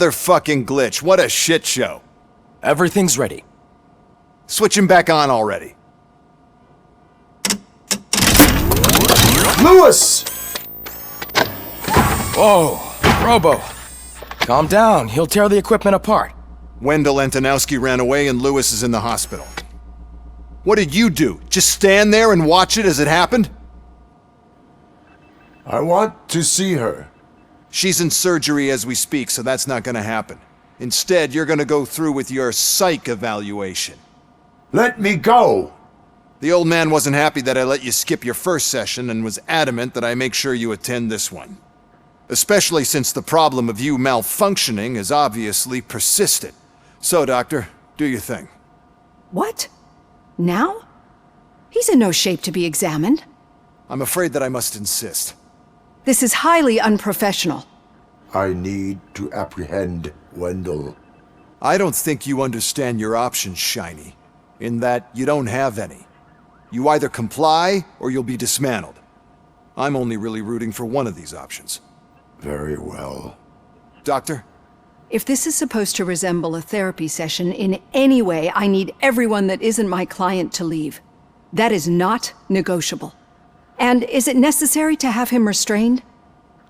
Another fucking glitch. What a shit show. Everything's ready. Switch him back on already. Lewis! Whoa, Robo. Calm down, he'll tear the equipment apart. Wendell Antonowski ran away and Lewis is in the hospital. What did you do? Just stand there and watch it as it happened? I want to see her. She's in surgery as we speak, so that's not gonna happen. Instead, you're gonna go through with your psych evaluation. Let me go! The old man wasn't happy that I let you skip your first session and was adamant that I make sure you attend this one. Especially since the problem of you malfunctioning is obviously persistent. So, Doctor, do your thing. What? Now? He's in no shape to be examined. I'm afraid that I must insist. This is highly unprofessional. I need to apprehend Wendell. I don't think you understand your options, Shiny, in that you don't have any. You either comply or you'll be dismantled. I'm only really rooting for one of these options. Very well. Doctor? If this is supposed to resemble a therapy session in any way, I need everyone that isn't my client to leave. That is not negotiable. And is it necessary to have him restrained?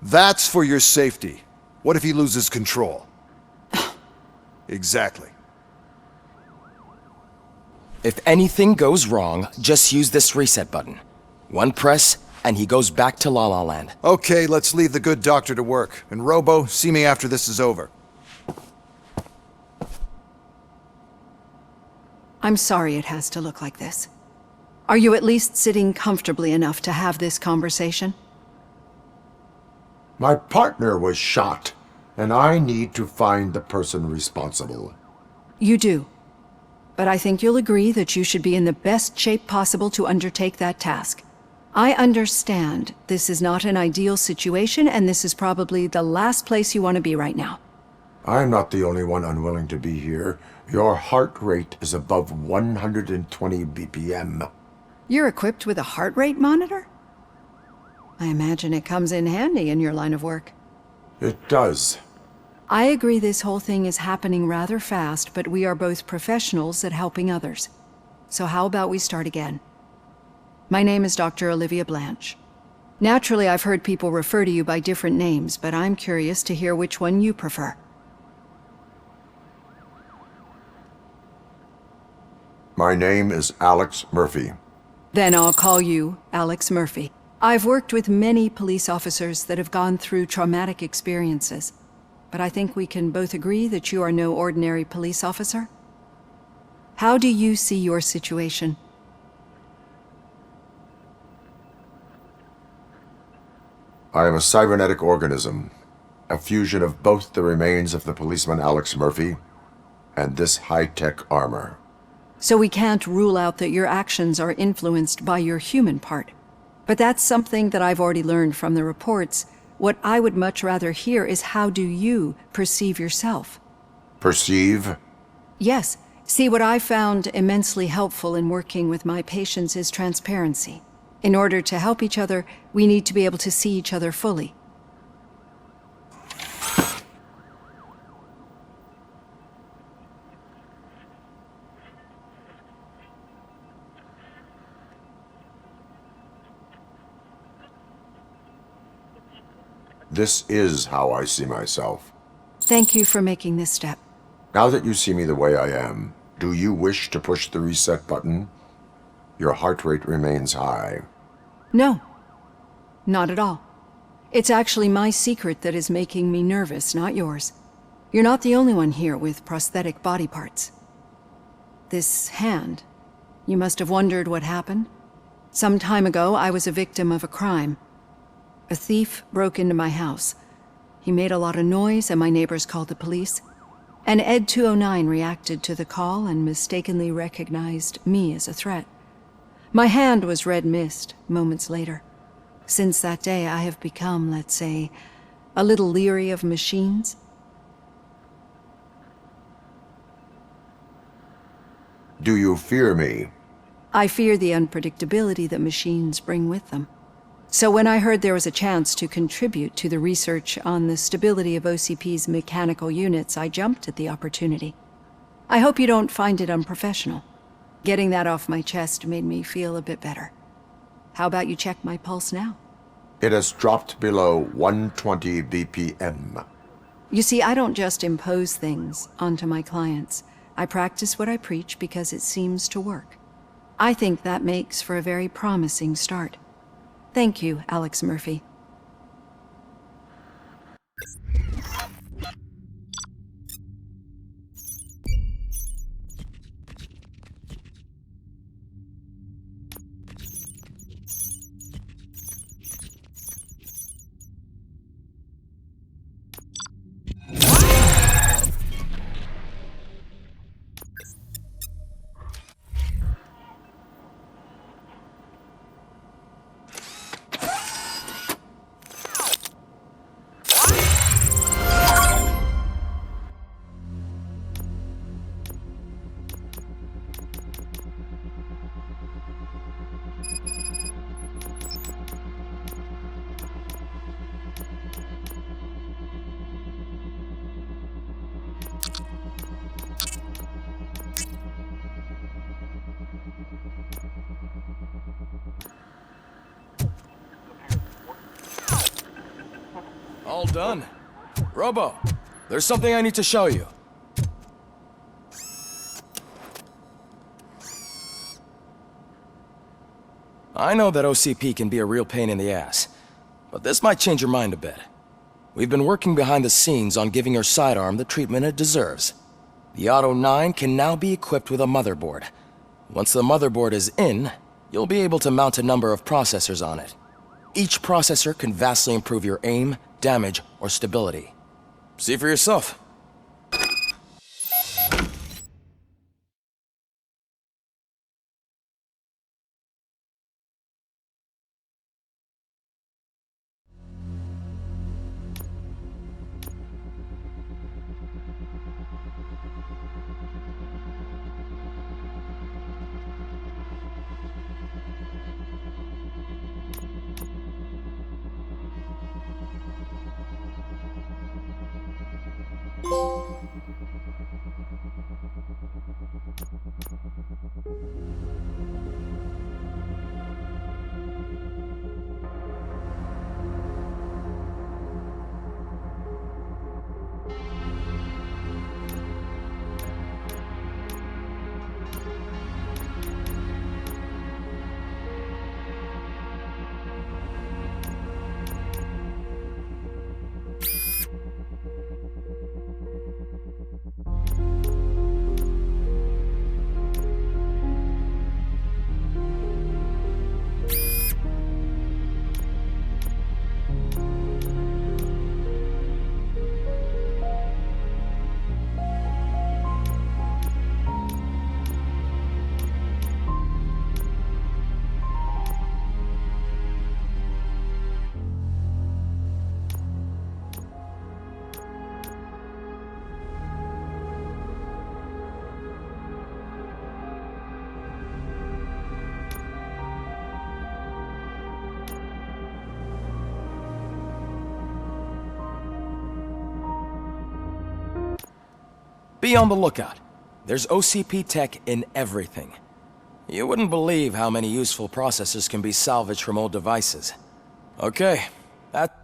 That's for your safety. What if he loses control? Exactly. If anything goes wrong, just use this reset button. One press, and he goes back to La La Land. Okay, let's leave the good doctor to work. And Robo, see me after this is over. I'm sorry it has to look like this. Are you at least sitting comfortably enough to have this conversation? My partner was shot, and I need to find the person responsible. You do. But I think you'll agree that you should be in the best shape possible to undertake that task. I understand this is not an ideal situation, and this is probably the last place you want to be right now. I'm not the only one unwilling to be here. Your heart rate is above 120 BPM. You're equipped with a heart rate monitor? I imagine it comes in handy in your line of work. It does. I agree this whole thing is happening rather fast, but we are both professionals at helping others. So how about we start again? My name is Dr. Olivia Blanche. Naturally, I've heard people refer to you by different names, but I'm curious to hear which one you prefer. My name is Alex Murphy. Then I'll call you Alex Murphy. I've worked with many police officers that have gone through traumatic experiences, but I think we can both agree that you are no ordinary police officer. How do you see your situation? I am a cybernetic organism, a fusion of both the remains of the policeman Alex Murphy and this high-tech armor. So we can't rule out that your actions are influenced by your human part. But that's something that I've already learned from the reports. What I would much rather hear is how do you perceive yourself? Perceive? Yes. See, what I found immensely helpful in working with my patients is transparency. In order to help each other, we need to be able to see each other fully. This is how I see myself. Thank you for making this step. Now that you see me the way I am, do you wish to push the reset button? Your heart rate remains high. No, not at all. It's actually my secret that is making me nervous, not yours. You're not the only one here with prosthetic body parts. This hand, you must have wondered what happened. Some time ago, I was a victim of a crime. A thief broke into my house. He made a lot of noise and my neighbors called the police. And Ed 209 reacted to the call and mistakenly recognized me as a threat. My hand was red mist moments later. Since that day, I have become, let's say, a little leery of machines. Do you fear me? I fear the unpredictability that machines bring with them. So when I heard there was a chance to contribute to the research on the stability of OCP's mechanical units, I jumped at the opportunity. I hope you don't find it unprofessional. Getting that off my chest made me feel a bit better. How about you check my pulse now? It has dropped below 120 BPM. You see, I don't just impose things onto my clients. I practice what I preach because it seems to work. I think that makes for a very promising start. Thank you, Alex Murphy. All done. Robo, there's something I need to show you. I know that OCP can be a real pain in the ass, but this might change your mind a bit. We've been working behind the scenes on giving your sidearm the treatment it deserves. The Auto 9 can now be equipped with a motherboard. Once the motherboard is in, you'll be able to mount a number of processors on it. Each processor can vastly improve your aim, damage, or stability. See for yourself. Be on the lookout. There's OCP tech in everything. You wouldn't believe how many useful processors can be salvaged from old devices. Okay, that...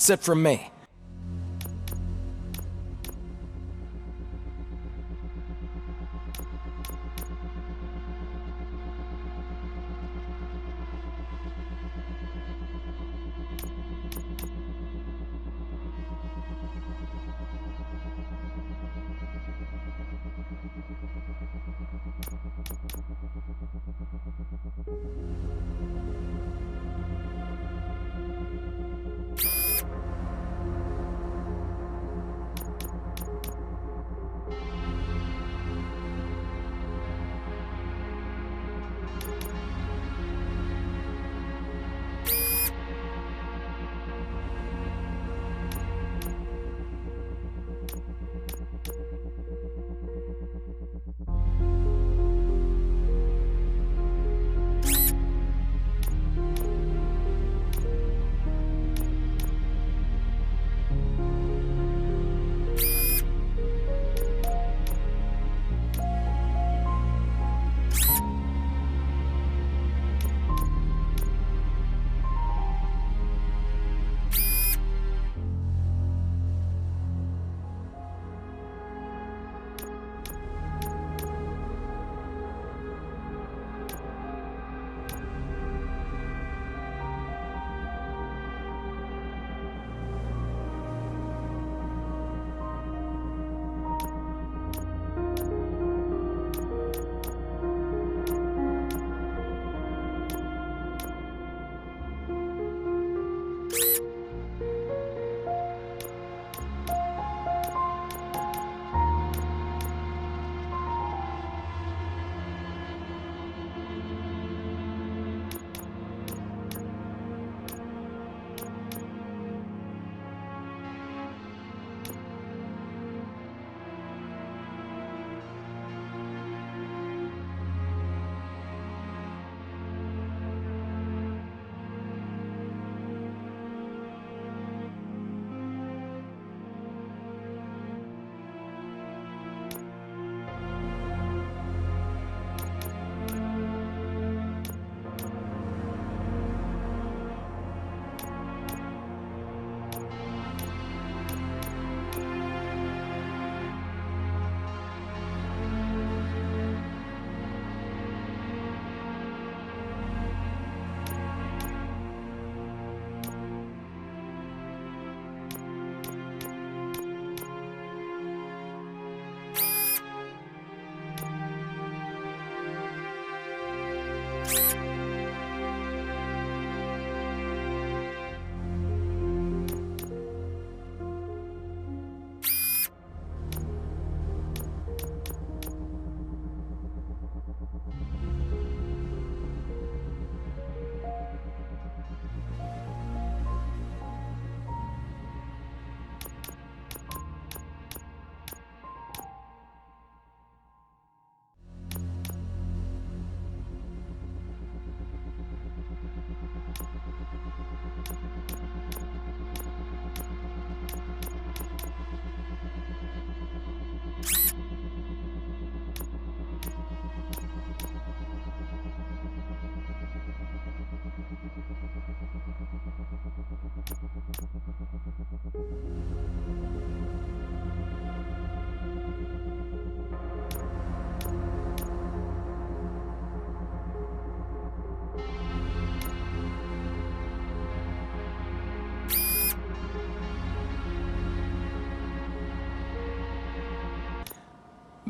That's it from me.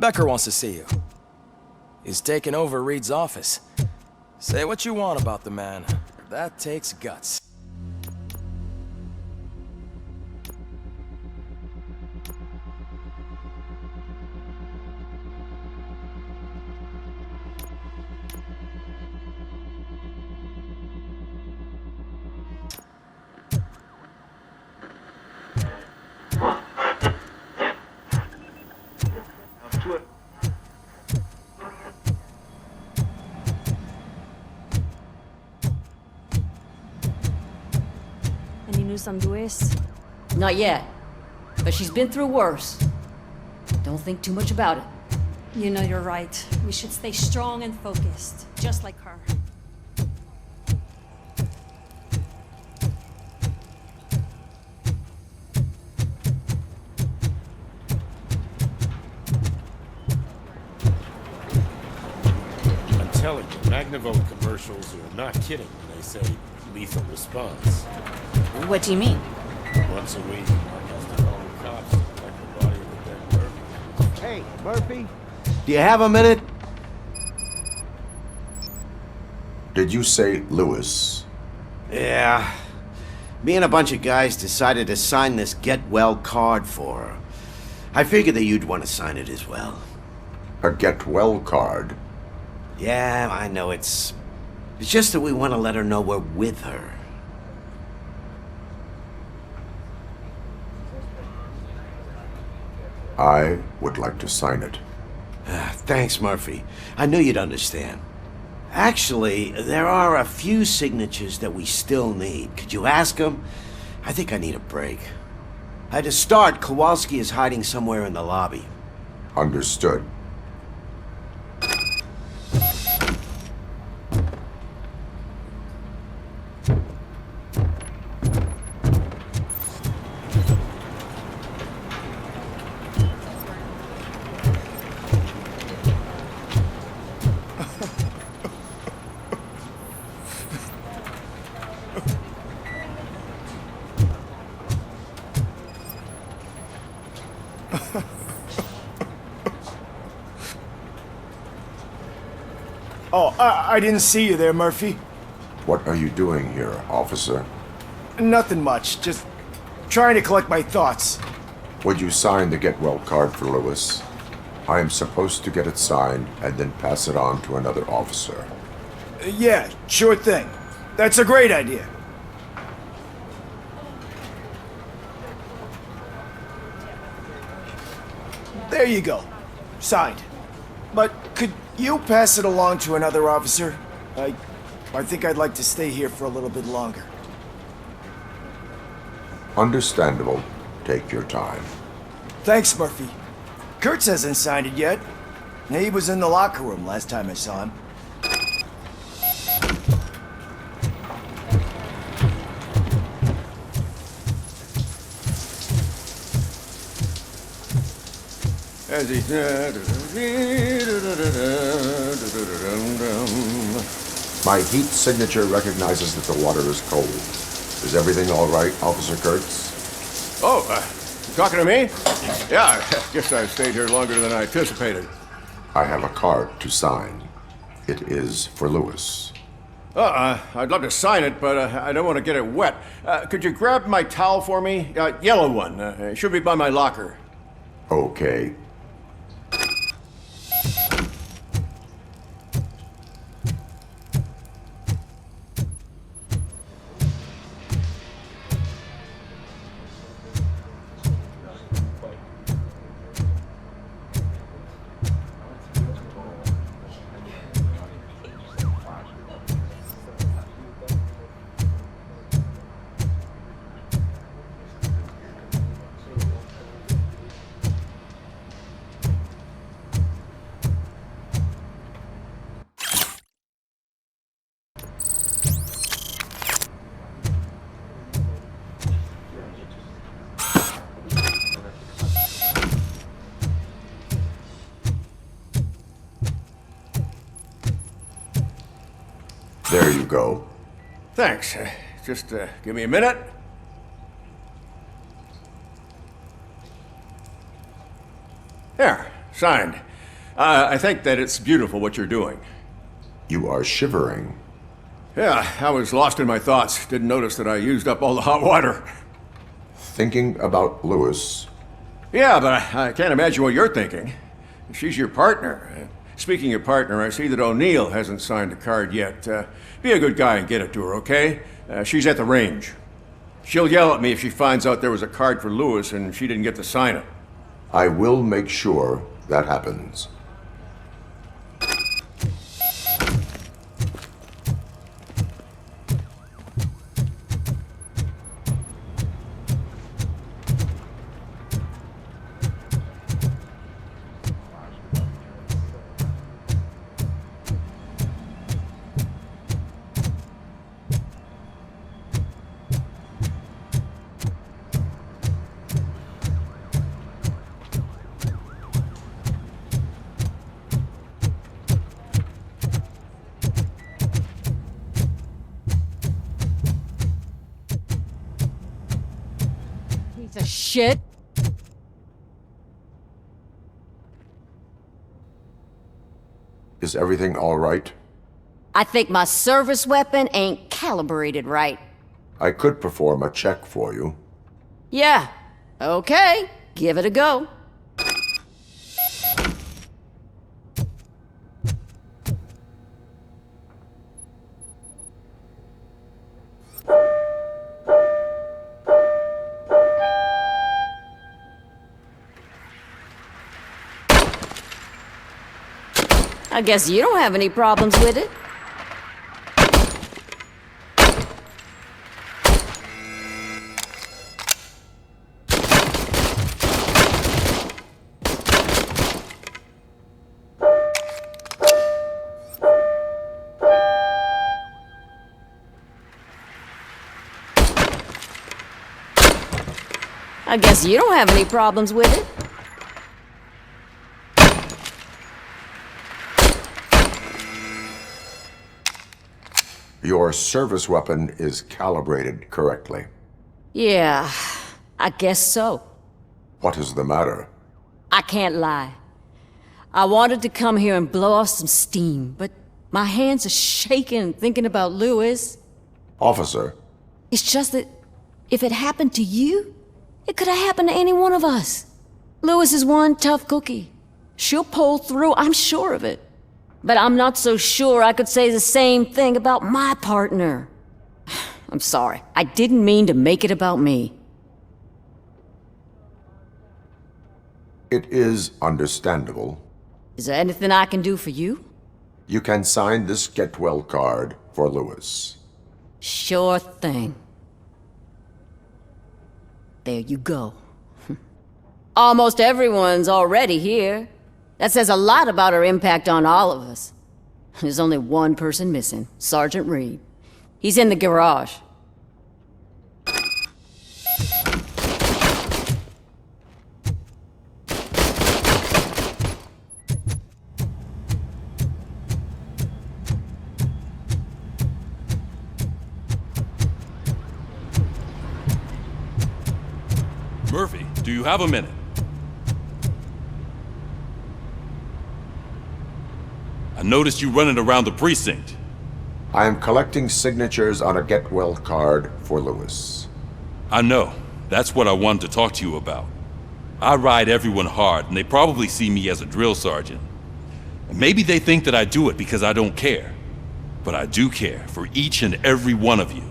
Becker wants to see you. He's taken over Reed's office. Say what you want about the man. That takes guts. Any news on Luis? Not yet, but she's been through worse. Don't think too much about it. You know you're right. We should stay strong and focused, just like her. Magnavolt commercials are not kidding when they say lethal response. What do you mean? Once a week, Mark has to call the cops to collect the body of the dead Murphy. Hey, Murphy? Do you have a minute? Did you say Lewis? Yeah. Me and a bunch of guys decided to sign this get well card for her. I figured that you'd want to sign it as well. A get well card? Yeah, I know it's just that we want to let her know we're with her. I would like to sign it. Thanks, Murphy. I knew you'd understand. Actually, there are a few signatures that we still need. Could you ask them? I think I need a break. To start, Kowalski is hiding somewhere in the lobby. Understood. Oh, I didn't see you there, Murphy. What are you doing here, officer? Nothing much, just trying to collect my thoughts. Would you sign the get well card for Lewis? I am supposed to get it signed and then pass it on to another officer. Yeah, sure thing. That's a great idea. There you go. Signed. But could you pass it along to another officer? I think I'd like to stay here for a little bit longer. Understandable. Take your time. Thanks, Murphy. Kurtz hasn't signed it yet. He was in the locker room last time I saw him. My heat signature recognizes that the water is cold. Is everything all right, Officer Kurtz? Oh, you talking to me? Yeah, I guess I stayed here longer than I anticipated. I have a card to sign. It is for Lewis. I'd love to sign it, but I don't want to get it wet. Could you grab my towel for me? Yellow one. It should be by my locker. Okay. There you go. Thanks. Just give me a minute. There, signed. I think that it's beautiful what you're doing. You are shivering. Yeah, I was lost in my thoughts. Didn't notice that I used up all the hot water. Thinking about Lewis. Yeah, but I can't imagine what you're thinking. She's your partner. Speaking of partner, I see that O'Neill hasn't signed the card yet. Be a good guy and get it to her, okay? She's at the range. She'll yell at me if she finds out there was a card for Lewis and she didn't get to sign it. I will make sure that happens. Piece of shit. Is everything all right? I think my service weapon ain't calibrated right. I could perform a check for you. Yeah, okay, give it a go. I guess you don't have any problems with it. I guess you don't have any problems with it. Your service weapon is calibrated correctly. Yeah, I guess so. What is the matter? I can't lie. I wanted to come here and blow off some steam, but my hands are shaking thinking about Lewis. Officer, It's just that if it happened to you, it could have happened to any one of us. Lewis is one tough cookie. She'll pull through, I'm sure of it. But I'm not so sure I could say the same thing about my partner. I'm sorry. I didn't mean to make it about me. it is understandable. Is there anything I can do for you? You can sign this get well card for Lewis. Sure thing. There you go. Almost everyone's already here. That says a lot about her impact on all of us. There's only one person missing, Sergeant Reed. He's in the garage. Murphy, do you have a minute? I noticed you running around the precinct. I am collecting signatures on a get well card for Lewis. I know. That's what I wanted to talk to you about. I ride everyone hard, and they probably see me as a drill sergeant. And maybe they think that I do it because I don't care. But I do care for each and every one of you.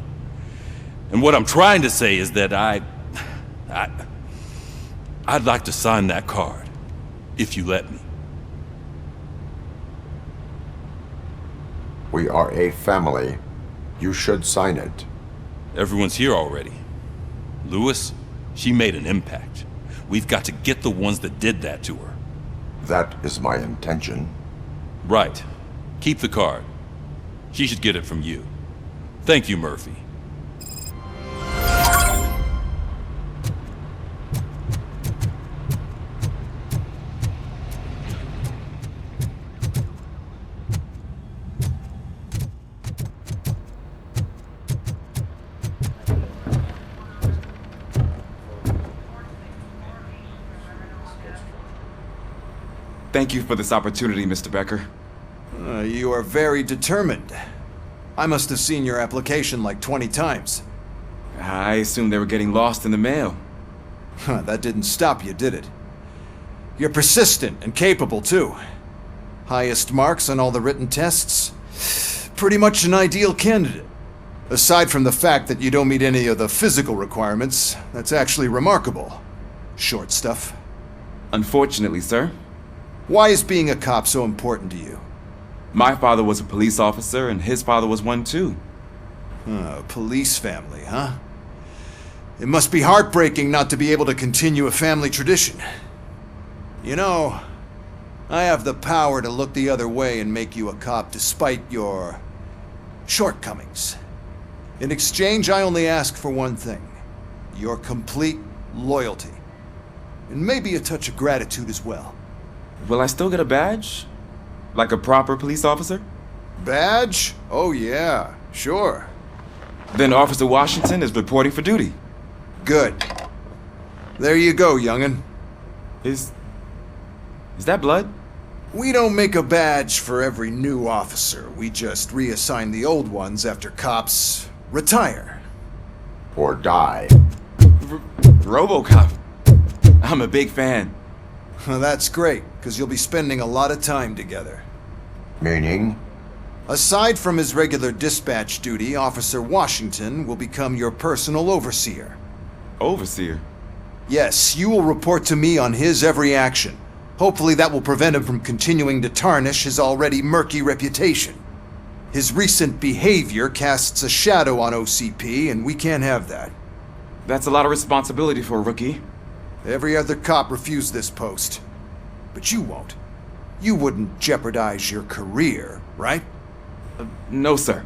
And what I'm trying to say is that I'd like to sign that card, if you let me. We are a family. You should sign it. Everyone's here already. Lewis, she made an impact. We've got to get the ones that did that to her. That is my intention. Right. Keep the card. She should get it from you. Thank you, Murphy. Thank you for this opportunity, Mr. Becker. You are very determined. I must have seen your application like 20 times. I assumed they were getting lost in the mail. That didn't stop you, did it? You're persistent and capable, too. Highest marks on all the written tests. Pretty much an ideal candidate. Aside from the fact that you don't meet any of the physical requirements, that's actually remarkable. Short stuff. Unfortunately, sir. Why is being a cop so important to you? My father was a police officer, and his father was one too. Police family, huh? It must be heartbreaking not to be able to continue a family tradition. You know, I have the power to look the other way and make you a cop despite your shortcomings. In exchange, I only ask for one thing. Your complete loyalty. And maybe a touch of gratitude as well. Will I still get a badge? Like a proper police officer? Badge? Oh yeah, sure. Then Officer Washington is reporting for duty. Good. There you go, young'un. Is that blood? We don't make a badge for every new officer. We just reassign the old ones after cops retire. Or die. Robocop. I'm a big fan. Well, that's great, because you'll be spending a lot of time together. Meaning? Aside from his regular dispatch duty, Officer Washington will become your personal overseer. Overseer? Yes, you will report to me on his every action. Hopefully that will prevent him from continuing to tarnish his already murky reputation. His recent behavior casts a shadow on OCP, and we can't have that. That's a lot of responsibility for a rookie. Every other cop refused this post. But you won't. You wouldn't jeopardize your career, right? No, sir.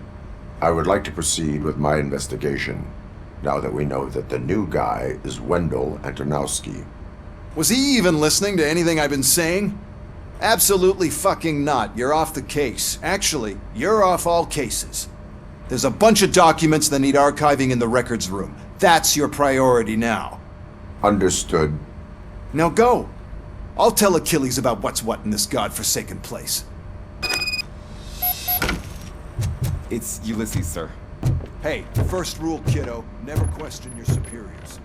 I would like to proceed with my investigation, now that we know that the new guy is Wendell Antonowski. Was he even listening to anything I've been saying? Absolutely fucking not. You're off the case. Actually, you're off all cases. There's a bunch of documents that need archiving in the records room. That's your priority now. Understood. Now go. I'll tell Achilles about what's what in this godforsaken place. It's Ulysses, sir. Hey, first rule, kiddo. Never question your superiors.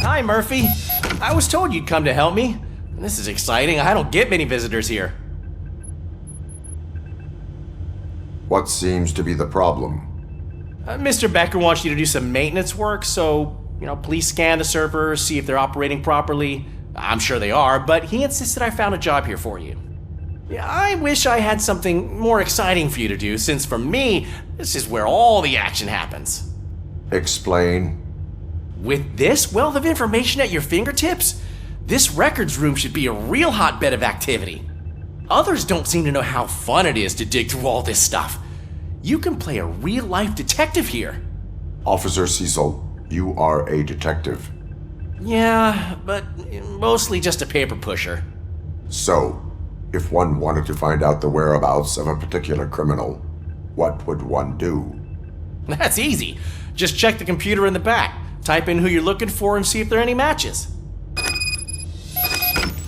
Hi, Murphy. I was told you'd come to help me. This is exciting. I don't get many visitors here. What seems to be the problem? Mr. Becker wants you to do some maintenance work, so, please scan the servers, see if they're operating properly. I'm sure they are, but he insisted I found a job here for you. Yeah, I wish I had something more exciting for you to do, since for me, this is where all the action happens. Explain. With this wealth of information at your fingertips, this records room should be a real hotbed of activity. Others don't seem to know how fun it is to dig through all this stuff. You can play a real-life detective here. Officer Cecil, you are a detective. Yeah, but mostly just a paper pusher. So, if one wanted to find out the whereabouts of a particular criminal, what would one do? That's easy. Just check the computer in the back. Type in who you're looking for and see if there are any matches.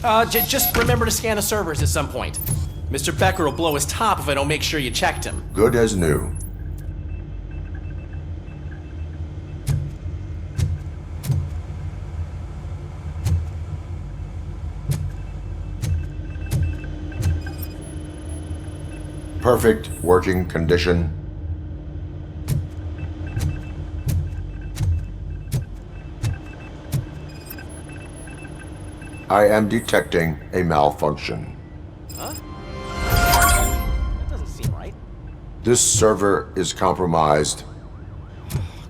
Just remember to scan the servers at some point. Mr. Becker will blow his top if I don't make sure you checked him. Good as new. Perfect working condition. I am detecting a malfunction. Huh? That doesn't seem right. This server is compromised.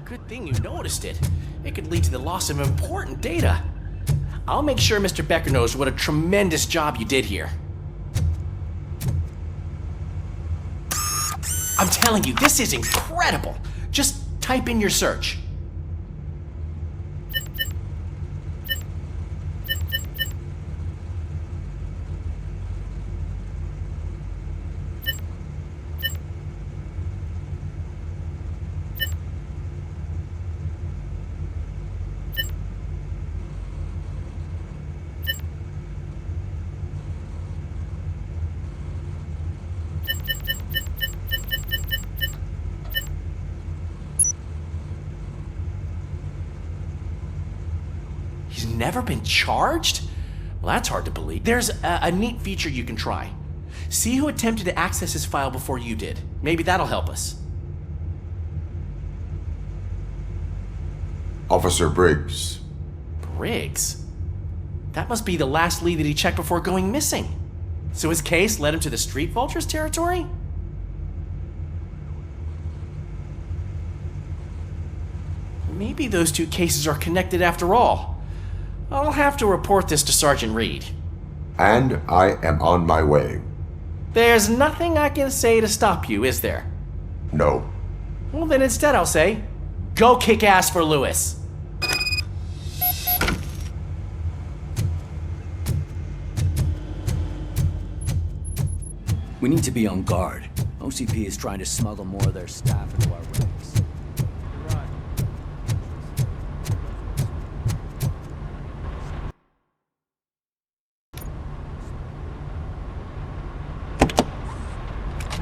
Good thing you noticed it. It could lead to the loss of important data. I'll make sure Mr. Becker knows what a tremendous job you did here. I'm telling you, this is incredible. Just type in your search. He's never been charged? Well, that's hard to believe. There's a neat feature you can try. See who attempted to access his file before you did. Maybe that'll help us. Officer Briggs. Briggs? That must be the last lead that he checked before going missing. So his case led him to the Street Vultures territory? Maybe those two cases are connected after all. I'll have to report this to Sergeant Reed. And I am on my way. There's nothing I can say to stop you, is there? No. Well, then instead I'll say, go kick ass for Lewis. We need to be on guard. OCP is trying to smuggle more of their staff into our ranks.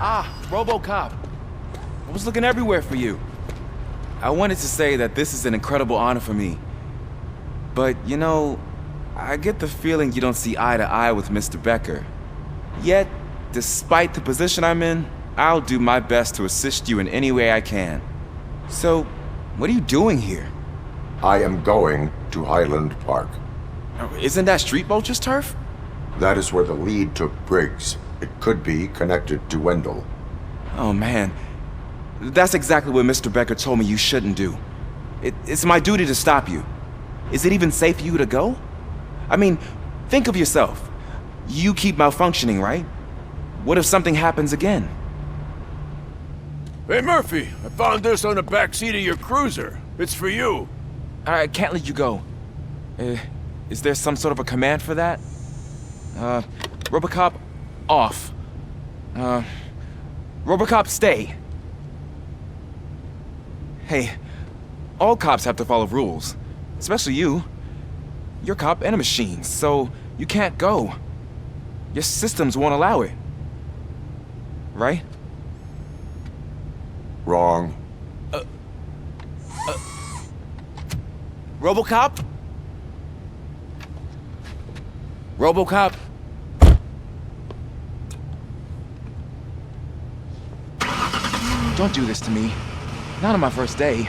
Ah, Robocop. I was looking everywhere for you. I wanted to say that this is an incredible honor for me. But, you know, I get the feeling you don't see eye to eye with Mr. Becker. Yet, despite the position I'm in, I'll do my best to assist you in any way I can. So, what are you doing here? I am going to Highland Park. Isn't that Street Vulture's turf? That is where the lead took Briggs. It could be connected to Wendell. Oh man, that's exactly what Mr. Becker told me you shouldn't do. It's my duty to stop you. Is it even safe for you to go? I mean, think of yourself. You keep malfunctioning, right? What if something happens again? Hey, Murphy, I found this on the back seat of your cruiser. It's for you. I can't let you go. Is there some sort of a command for that? Robocop, off. Robocop, stay. Hey, all cops have to follow rules. Especially you. You're a cop and a machine, so you can't go. Your systems won't allow it. Right? Wrong. Robocop? Robocop? Don't do this to me. Not on my first day.